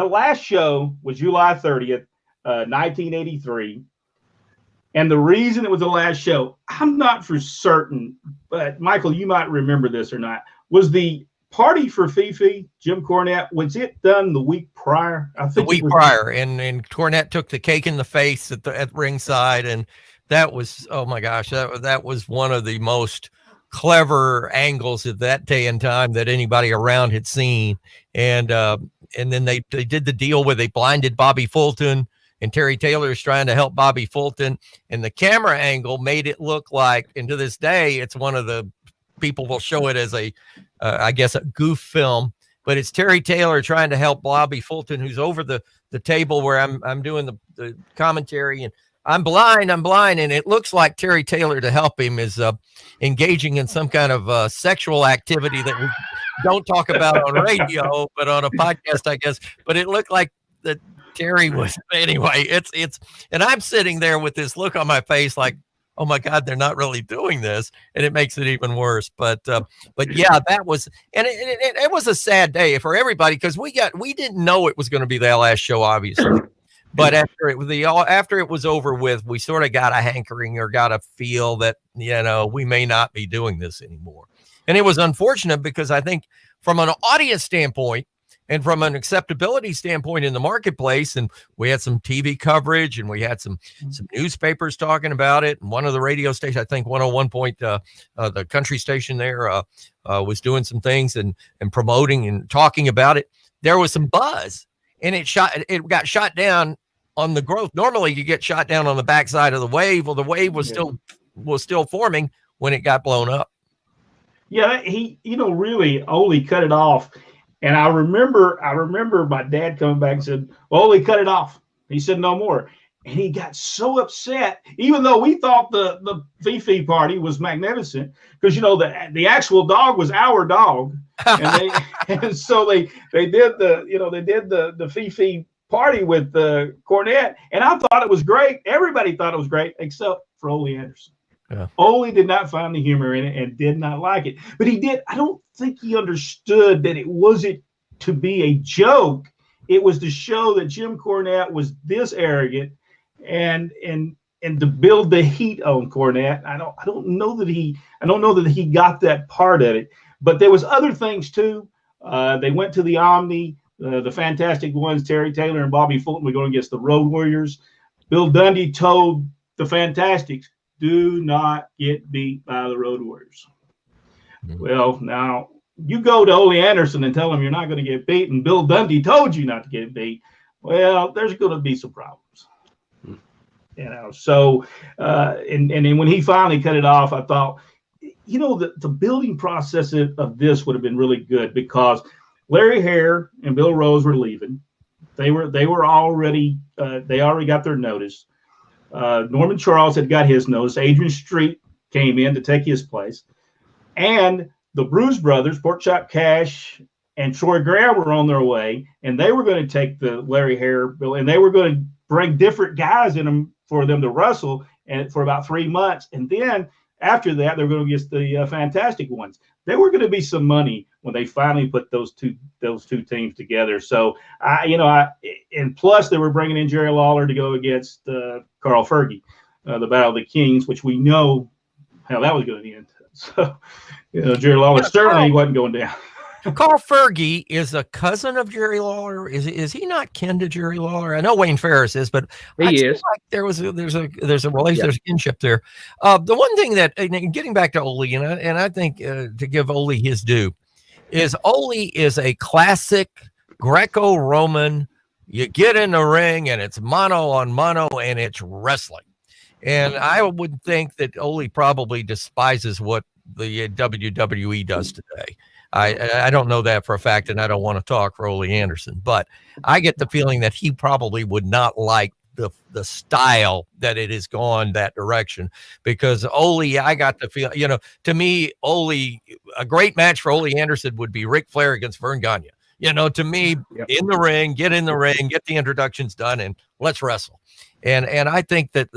last show was July 30th, 1983. And the reason it was the last show, I'm not for certain, but Michael, you might remember this or not, was the party for Fifi, Jim Cornette, was it done the week prior? I think the week prior, and Cornette took the cake in the face at ringside, and that was, oh my gosh, that was one of the most clever angles at that day and time that anybody around had seen. And then they did the deal where they blinded Bobby Fulton, and Terry Taylor is trying to help Bobby Fulton, and the camera angle made it look like, and to this day, it's one of the people will show it as I guess a goof film, but it's Terry Taylor trying to help Bobby Fulton, who's over the table where I'm doing the commentary, and I'm blind, and it looks like Terry Taylor, to help him, is engaging in some kind of sexual activity that we don't talk about on radio, but on a podcast, I guess. But it looked like that Terry was, anyway. It's, and I'm sitting there with this look on my face, like, oh my God, they're not really doing this, and it makes it even worse. But yeah, that was, and it was a sad day for everybody, because we didn't know it was going to be that last show, obviously. But after it was over with, we sort of got a hankering, or got a feel that, we may not be doing this anymore. And it was unfortunate, because I think from an audience standpoint and from an acceptability standpoint in the marketplace, and we had some TV coverage, and we had some newspapers talking about it, and one of the radio stations, I think 101 point, the country station there, was doing some things and promoting and talking about it. There was some buzz, and it got shot down on the growth. Normally you get shot down on the backside of the wave. Well, the wave was still forming when it got blown up. Yeah, he, really, Ole cut it off. And I remember my dad coming back and said, Ole cut it off. He said no more. And he got so upset, even though we thought the Fifi party was magnificent, because the actual dog was our dog, and so they did the Fifi party with the Cornette, and I thought it was great. Everybody thought it was great except for Ole Anderson. Yeah. Ole did not find the humor in it and did not like it, but he did. I don't think he understood that it wasn't to be a joke. It was to show that Jim Cornette was this arrogant, and to build the heat on Cornette. I don't know that he got that part of it, but there was other things too. They went to the Omni, the Fantastic Ones, Terry Taylor and Bobby Fulton were going against the Road Warriors. Bill Dundee told the Fantastics, do not get beat by the Road Warriors. Mm-hmm. Well, now you go to Ole Anderson and tell him you're not going to get beat, and Bill Dundee told you not to get beat. Well, there's going to be some problems. So and then when he finally cut it off, I thought, the building process of this would have been really good, because Larry Hare and Bill Rose were leaving. They already got their notice. Norman Charles had got his notice. Adrian Street came in to take his place, and the Bruise Brothers, Porkchop Cash and Troy Graham, were on their way, and they were going to take the Larry Hare bill, and they were going to bring different guys in them for them to wrestle, and for about 3 months. And then after that, they were going to get the Fantastic Ones. There were going to be some money when they finally put those two teams together. So and plus they were bringing in Jerry Lawler to go against Carl Fergie, the Battle of the Kings, which we know how that was going to end. So Jerry Lawler certainly wasn't going down. Carl Fergie is a cousin of Jerry Lawler. Is he not kin to Jerry Lawler? I know Wayne Ferris is, but he is. Like there's a relation, there's kinship there. The one thing that, getting back to Ole, and I think to give Ole his due, is Ole is a classic Greco-Roman. You get in the ring and it's mano on mano and it's wrestling. And I would think that Ole probably despises what the WWE does today. I don't know that for a fact, and I don't want to talk for Ole Anderson, but I get the feeling that he probably would not like the style that it has gone that direction, because Ole, I got the feel, to me, Ole, a great match for Ole Anderson would be Ric Flair against Vern Gagne. To me, yep. In the ring, get the introductions done, and let's wrestle. And I think that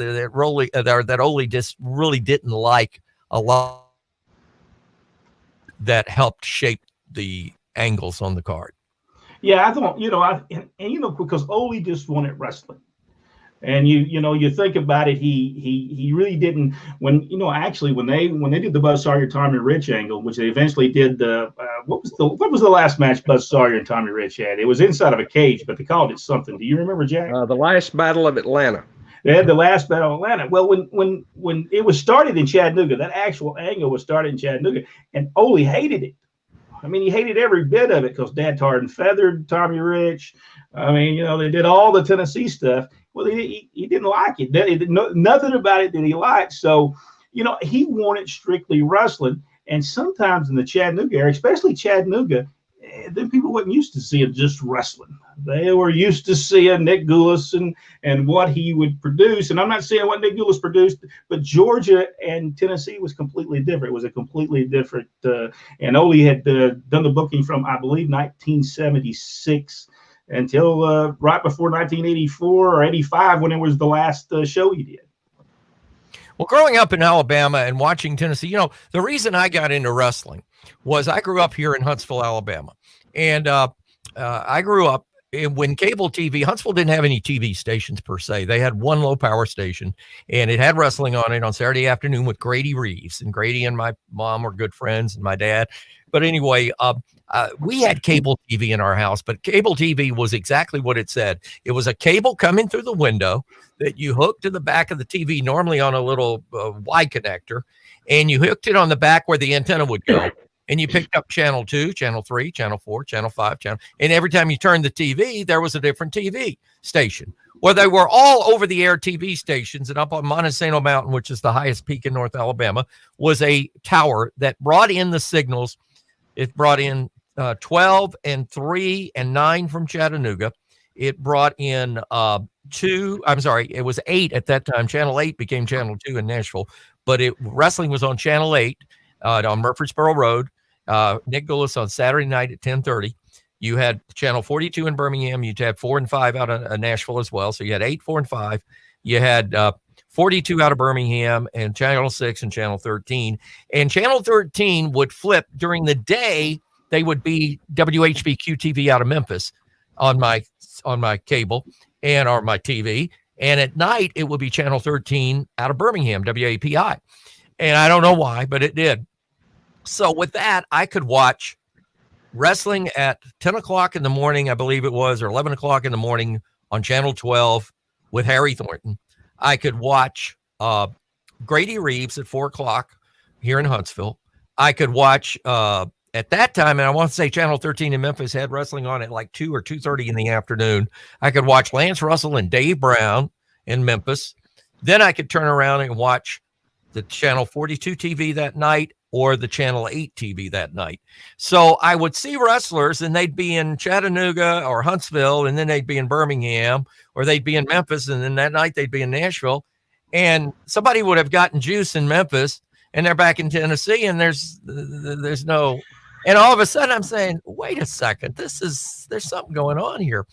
Ole just really didn't like a lot that helped shape the angles on the card. Yeah, I don't, because Ole just wanted wrestling. And you think about it, he really didn't. When actually when they did the Buzz Sawyer Tommy Rich angle, which they eventually did the what was the last match Buzz Sawyer and Tommy Rich had? It was inside of a cage, but they called it something. Do you remember, Jack? The last Battle of Atlanta. They had the last Battle of Atlanta. Well, when it was started in Chattanooga, that actual angle was started in Chattanooga, and Ole hated it. I mean, he hated every bit of it because Dad tarred and feathered Tommy Rich. I mean, they did all the Tennessee stuff. Well, he didn't like it. Nothing about it did he like. So, he wanted strictly wrestling. And sometimes in the Chattanooga area, especially Chattanooga, then people weren't used to seeing just wrestling. They were used to seeing Nick Gulas and what he would produce. And I'm not saying what Nick Gulas produced, but Georgia and Tennessee was completely different. It was a completely different. And Ole had done the booking from, I believe, 1976 until right before 1984 or 85 when it was the last show he did. Well, growing up in Alabama and watching Tennessee, the reason I got into wrestling was I grew up here in Huntsville, Alabama. And I grew up when cable TV, Huntsville didn't have any TV stations per se. They had one low power station, and it had wrestling on it on Saturday afternoon with Grady Reeves. And Grady and my mom were good friends, and my dad. But anyway, we had cable TV in our house, but cable TV was exactly what it said. It was a cable coming through the window that you hooked to the back of the TV, normally on a little Y connector, and you hooked it on the back where the antenna would go. And you picked up channel 2, channel 3, channel 4, channel 5, and every time you turned the TV, there was a different TV station. Well, they were all over-the-air TV stations, and up on Montesano Mountain, which is the highest peak in North Alabama, was a tower that brought in the signals. It brought in 12 and 3 and 9 from Chattanooga. It brought in it was 8 at that time. Channel 8 became Channel 2 in Nashville, but wrestling was on Channel 8 on Murfreesboro Road. Nick Gulas on Saturday night at 10:30. You had Channel 42 in Birmingham. You'd have 4 and 5 out of Nashville as well. So you had 8, 4, and 5. You had 42 out of Birmingham and Channel 6 and Channel 13. And Channel 13 would flip during the day. They would be WHBQ TV out of Memphis on my cable or my TV. And at night, it would be Channel 13 out of Birmingham, WAPI. And I don't know why, but it did. So with that, I could watch wrestling at 10 o'clock in the morning, I believe it was, or 11 o'clock in the morning on Channel 12 with Harry Thornton. I could watch Grady Reeves at 4 o'clock here in Huntsville. I could watch at that time, and I want to say Channel 13 in Memphis had wrestling on at like 2 or 2:30 in the afternoon. I could watch Lance Russell and Dave Brown in Memphis. Then I could turn around and watch the Channel 42 TV that night or the Channel 8 TV that night. So I would see wrestlers, and they'd be in Chattanooga or Huntsville, and then they'd be in Birmingham, or they'd be in Memphis, and then that night they'd be in Nashville. And somebody would have gotten juice in Memphis, and they're back in Tennessee, and there's no, and all of a sudden I'm saying, wait a second, there's something going on here.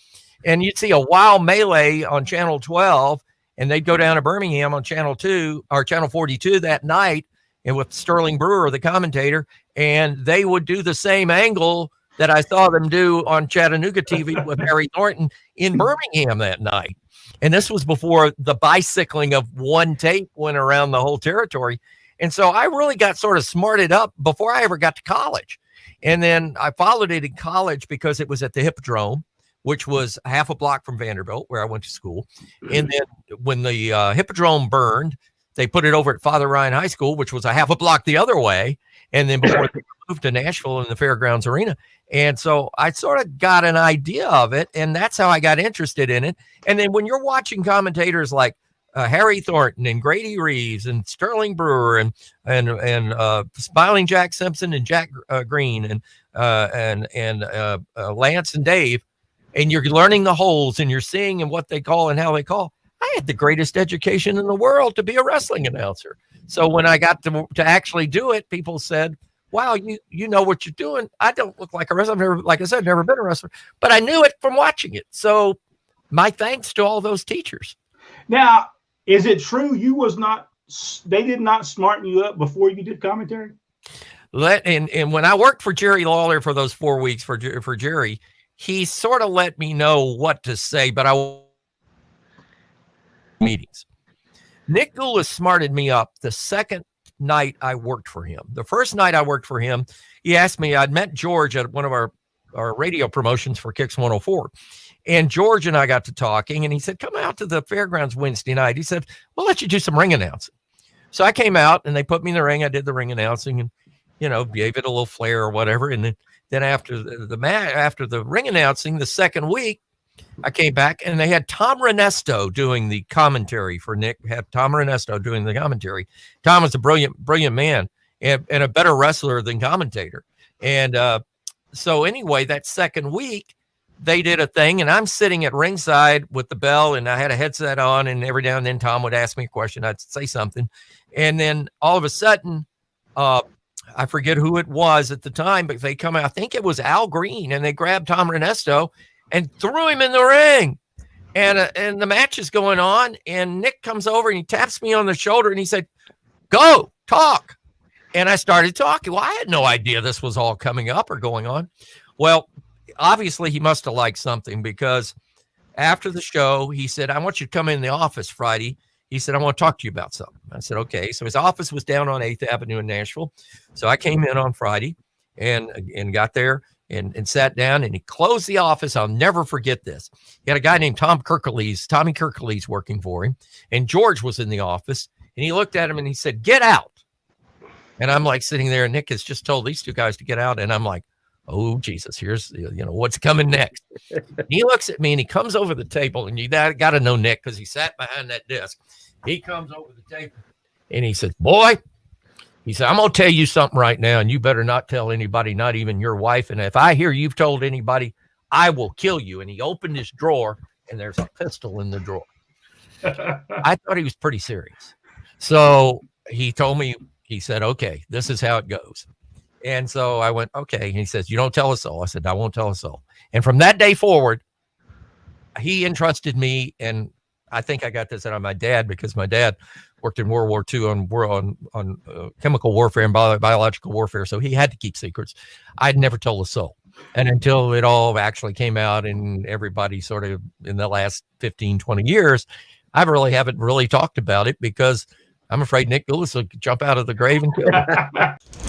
And you'd see a wild melee on Channel 12, and they'd go down to Birmingham on Channel 2 or Channel 42 that night, and with Sterling Brewer, the commentator, and they would do the same angle that I saw them do on Chattanooga TV with Harry Thornton in Birmingham that night. And this was before the bicycling of one tape went around the whole territory. And so I really got sort of smarted up before I ever got to college. And then I followed it in college because it was at the Hippodrome, which was half a block from Vanderbilt, where I went to school. And then when the Hippodrome burned, they put it over at Father Ryan High School, which was a half a block the other way. And then before they moved to Nashville in the Fairgrounds Arena. And so I sort of got an idea of it, and that's how I got interested in it. And then when you're watching commentators like Harry Thornton and Grady Reeves and Sterling Brewer and Smiling Jack Simpson and Jack Green and Lance and Dave, and you're learning the holes and you're seeing and what they call and how they call. I had the greatest education in the world to be a wrestling announcer. So when I got to actually do it, people said, wow, you know what you're doing. I don't look like a wrestler. I've never, like I said, never been a wrestler, but I knew it from watching it. So my thanks to all those teachers. Now, is it true they did not smarten you up before you did commentary? And when I worked for Jerry Lawler for those 4 weeks for Jerry, he sort of let me know what to say, but meetings. Nick Goulas smarted me up the second night I worked for him. The first night I worked for him, he asked me, I'd met George at one of our radio promotions for Kicks 104. And George and I got to talking, and he said, come out to the fairgrounds Wednesday night. He said, we'll let you do some ring announcing. So I came out, and they put me in the ring. I did the ring announcing and, gave it a little flair or whatever. And then after the ring announcing, the second week, I came back, and they had Tom Renesto doing the commentary for Nick. Had Tom Renesto doing the commentary. Tom was a brilliant man and a better wrestler than commentator. And so anyway, that second week, they did a thing, and I'm sitting at ringside with the bell, and I had a headset on, and every now and then Tom would ask me a question. I'd say something. And then all of a sudden, I forget who it was at the time, but they come out, I think it was Al Green, and they grabbed Tom Renesto and threw him in the ring. And the match is going on, and Nick comes over, and he taps me on the shoulder, and he said, go, talk. And I started talking. Well, I had no idea this was all coming up or going on. Well, obviously he must have liked something, because after the show, he said, I want you to come in the office Friday. He said, I want to talk to you about something. I said, okay. So his office was down on 8th Avenue in Nashville. So I came in on Friday and got there and sat down, and he closed the office. I'll never forget this. He had a guy named Tommy Kirklees working for him. And George was in the office, and he looked at him and he said, get out. And I'm like sitting there, and Nick has just told these two guys to get out. And I'm like, oh, Jesus, here's, what's coming next. He looks at me, and he comes over the table, and you got to know Nick, because he sat behind that desk. He comes over the table, and he says, boy, he said, I'm going to tell you something right now, and you better not tell anybody, not even your wife. And if I hear you've told anybody, I will kill you. And he opened his drawer, and there's a pistol in the drawer. I thought he was pretty serious. So he told me, he said, okay, this is how it goes. And so I went, okay. And he says, you don't tell us all. I said, I won't tell us all. And from that day forward, he entrusted me. And I think I got this out of my dad, because my dad worked in World War II on chemical warfare and biological warfare. So he had to keep secrets. I'd never told a soul. And until it all actually came out, and everybody sort of in the last 15, 20 years, I haven't really talked about it, because I'm afraid Nick Goulas will jump out of the grave and kill me.